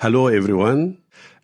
Hello everyone.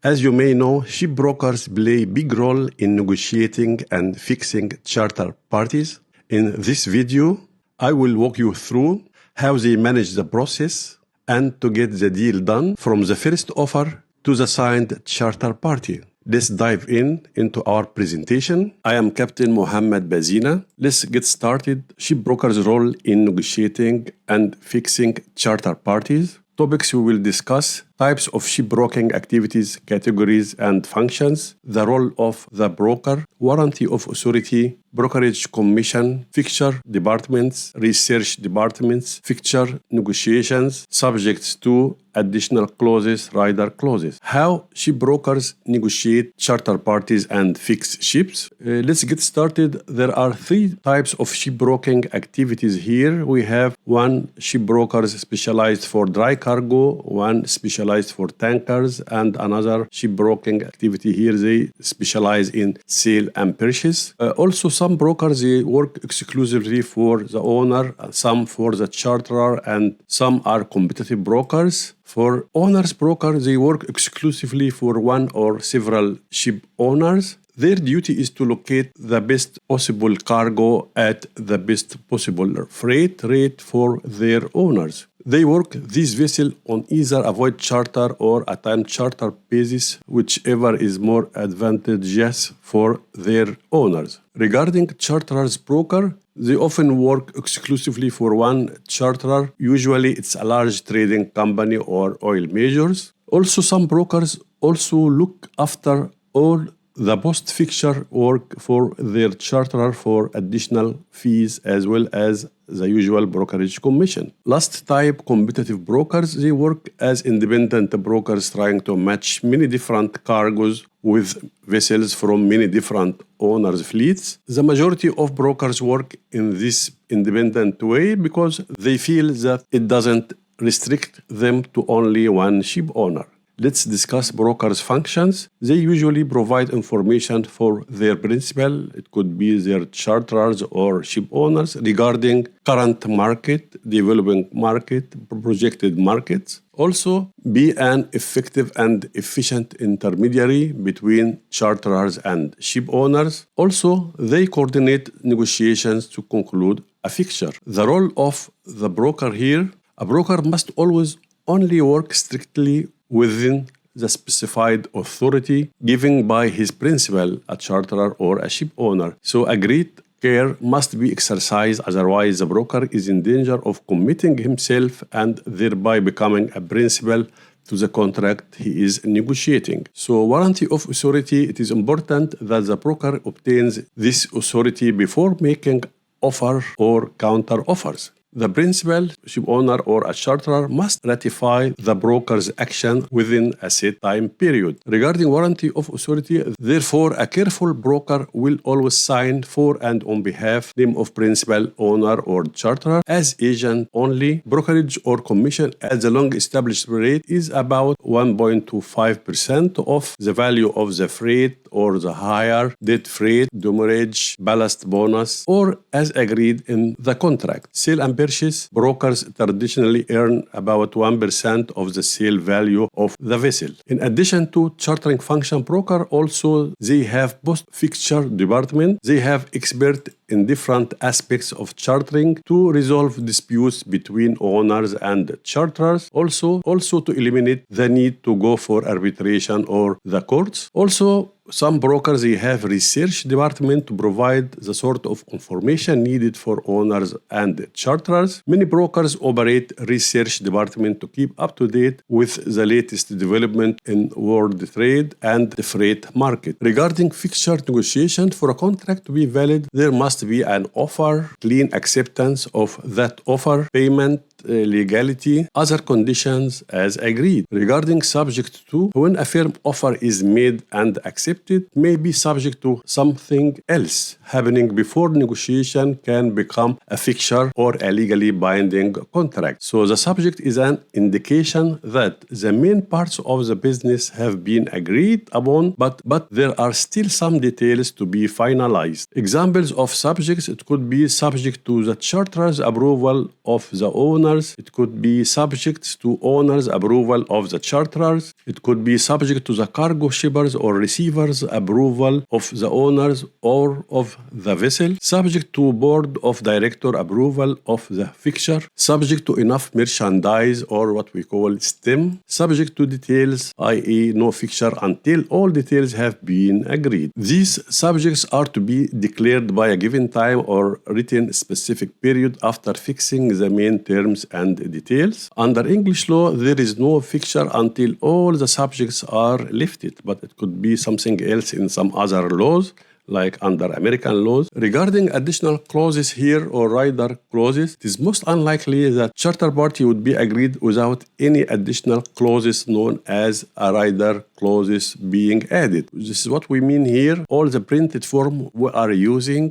As you may know, shipbrokers play a big role in negotiating and fixing charter parties. In this video, I will walk you through how they manage the process and to get the deal done from the first offer to the signed charter party. Let's dive into our presentation. I am Captain Mohamed Bazina. Let's get started. Shipbrokers' role in negotiating and fixing charter parties. Topics we will discuss: types of shipbroking activities, categories and functions, the role of the broker, warranty of authority, brokerage commission, fixture departments, research departments, fixture negotiations, subjects to additional clauses, rider clauses. How shipbrokers negotiate charter parties and fix ships. Let's get started. There are three types of shipbroking activities here. We have one shipbrokers specialized for dry cargo, one specialized for tankers, and another shipbroking activity here. They specialize in sale and purchase. Also, some brokers, they work exclusively for the owner, some for the charterer, and some are competitive brokers. For owners broker, they work exclusively for one or several ship owners. Their duty is to locate the best possible cargo at the best possible freight rate for their owners. They work this vessel on either a void charter or a time charter basis, whichever is more advantageous for their owners. Regarding charterers broker, they often work exclusively for one charterer. Usually it's a large trading company or oil majors. Also, some brokers also look after all the post-fixture work for their charterer for additional fees as well as the usual brokerage commission. Last type, competitive brokers, they work as independent brokers trying to match many different cargoes with vessels from many different owners' fleets. The majority of brokers work in this independent way because they feel that it doesn't restrict them to only one ship owner. Let's discuss brokers' functions. They usually provide information for their principal, it could be their charterers or ship owners, regarding current market, developing market, projected markets. Also, be an effective and efficient intermediary between charterers and ship owners. Also, they coordinate negotiations to conclude a fixture. The role of the broker here: a broker must always only work strictly within the specified authority given by his principal, a charterer or a ship owner. So a great care must be exercised, otherwise the broker is in danger of committing himself and thereby becoming a principal to the contract he is negotiating. So warranty of authority, it is important that the broker obtains this authority before making offer or counter offers. The principal, ship owner, or a charterer must ratify the broker's action within a set time period. Regarding warranty of authority, therefore, a careful broker will always sign for and on behalf name of principal, owner, or charterer as agent only. Brokerage or commission at the long-established rate is about 1.25% of the value of the freight or the hire, dead freight, demurrage, ballast bonus, or as agreed in the contract. Sale and purchase, brokers traditionally earn about 1% of the sale value of the vessel. In addition to chartering function, broker also they have post-fixture department. They have expert in different aspects of chartering to resolve disputes between owners and charterers. Also to eliminate the need to go for arbitration or the courts. Also, some brokers, they have research department to provide the sort of information needed for owners and charterers. Many brokers operate research department to keep up to date with the latest development in world trade and the freight market. Regarding fixture negotiation, for a contract to be valid, there must be an offer, clean acceptance of that offer, payment, legality, other conditions as agreed. Regarding subject to, when a firm offer is made and accepted, may be subject to something else happening before negotiation can become a fixture or a legally binding contract. So the subject is an indication that the main parts of the business have been agreed upon, but there are still some details to be finalized. Examples of subjects, it could be subject to the charterer's approval of the owner owners. It could be subject to owners' approval of the charterers. It could be subject to the cargo shippers or receivers' approval of the owners or of the vessel. Subject to board of director approval of the fixture. Subject to enough merchandise or what we call STEM. Subject to details, i.e. no fixture until all details have been agreed. These subjects are to be declared by a given time or written specific period after fixing the main terms and details. Under English law, there is no fixture until all the subjects are lifted, but it could be something else in some other laws, like under American laws. Regarding additional clauses here or rider clauses, it is most unlikely that charter party would be agreed without any additional clauses known as a rider clauses being added. This is what we mean here. All the printed form we are using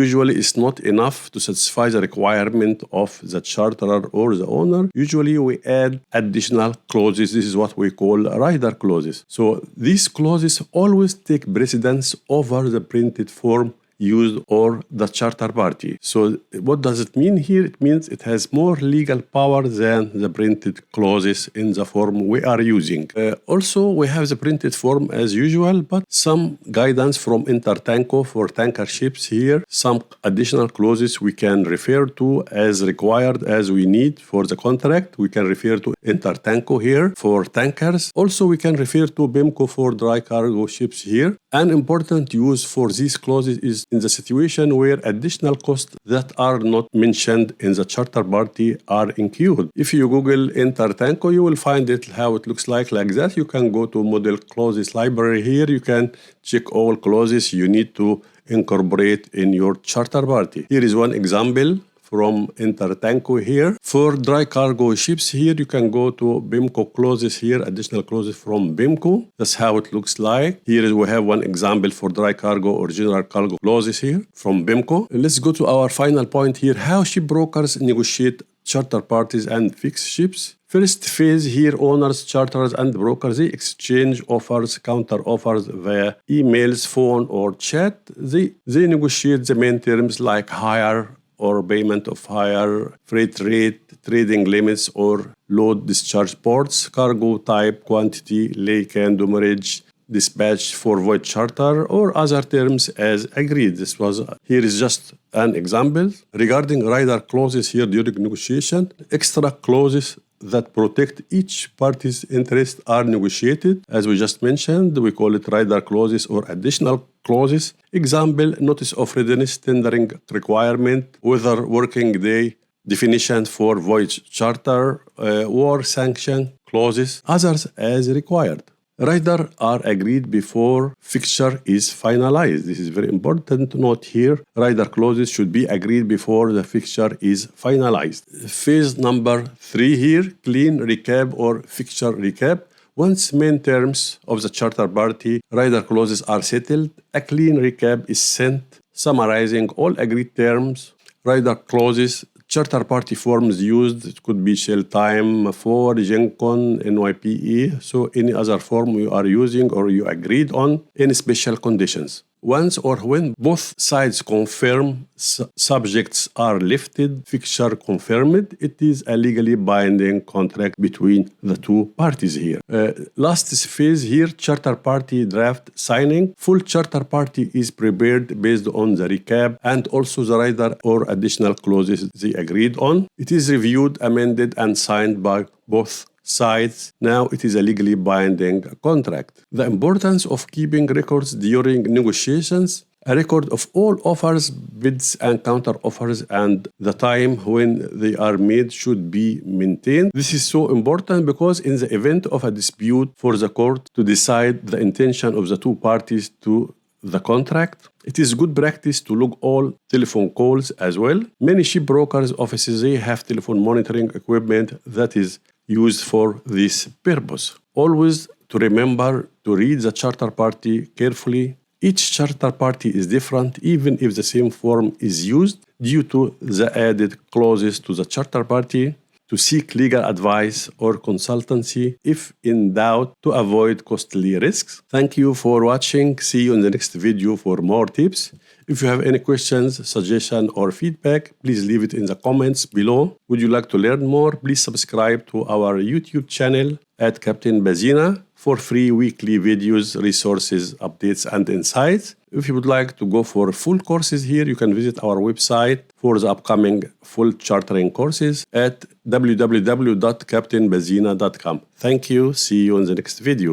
usually is not enough to satisfy the requirement of the charterer or the owner. Usually we add additional clauses. This is what we call rider clauses. So these clauses always take precedence over the printed form used or the charter party. So what does it mean here? It means it has more legal power than the printed clauses in the form we are using. Also, we have the printed form as usual, but some guidance from Intertanko for tanker ships here. Some additional clauses we can refer to as required as we need for the contract. We can refer to Intertanko here for tankers. Also, we can refer to BIMCO for dry cargo ships here. An important use for these clauses is in the situation where additional costs that are not mentioned in the charter party are incurred. If you Google Intertanko, you will find it how it looks like that. You can go to model clauses library here. You can check all clauses you need to incorporate in your charter party. Here is one example from Intertanko here. For dry cargo ships here, you can go to BIMCO clauses here, additional clauses from BIMCO. That's how it looks like. Here we have one example for dry cargo or general cargo clauses here from BIMCO. Let's go to our final point here, how shipbrokers negotiate charter parties and fix ships. First phase here, owners, charterers, and brokers, they exchange offers, counter offers via emails, phone, or chat. They negotiate the main terms like hire or payment of hire, freight rate, trading limits or load discharge ports, cargo type, quantity, lake and demurrage, dispatch for void charter, or other terms as agreed. Here is just an example. Regarding rider clauses here during negotiation, extra clauses that protect each party's interest are negotiated. As we just mentioned, we call it rider clauses or additional clauses. Example, notice of readiness, tendering requirement, weather working day, definition for voyage charter, war sanction clauses, others as required. Rider are agreed before fixture is finalized. This is very important to note here. Rider clauses should be agreed before the fixture is finalized. Phase number 3 here, clean recap or fixture recap. Once main terms of the charter party rider clauses are settled, a clean recap is sent summarizing all agreed terms, rider clauses, charter party forms used. It could be Shell Time 4, GenCon, NYPE, so any other form you are using or you agreed on, any special conditions. Once or when both sides confirm subjects are lifted, fixture confirmed, it is a legally binding contract between the two parties here. Last phase here, charter party draft signing. Full charter party is prepared based on the recap and also the rider or additional clauses they agreed on. It is reviewed, amended, and signed by both sides. Now it is a legally binding contract. The importance of keeping records during negotiations. A record of all offers, bids, and counter offers and the time when they are made should be maintained. This is so important because in the event of a dispute for the court to decide the intention of the two parties to the contract, it is good practice to log all telephone calls as well. Many shipbrokers offices, they have telephone monitoring equipment that is used for this purpose. Always to remember to read the charter party carefully. Each charter party is different even if the same form is used due to the added clauses to the charter party. to seek legal advice or consultancy if in doubt to avoid costly risks. Thank you for watching. See you in the next video for more tips. If you have any questions, suggestions, or feedback, please leave it in the comments below. Would you like to learn more? Please subscribe to our YouTube channel at Captain Bazina for free weekly videos, resources, updates, and insights. If you would like to go for full courses here, you can visit our website for the upcoming full chartering courses at www.captainbazina.com. Thank you. See you in the next video.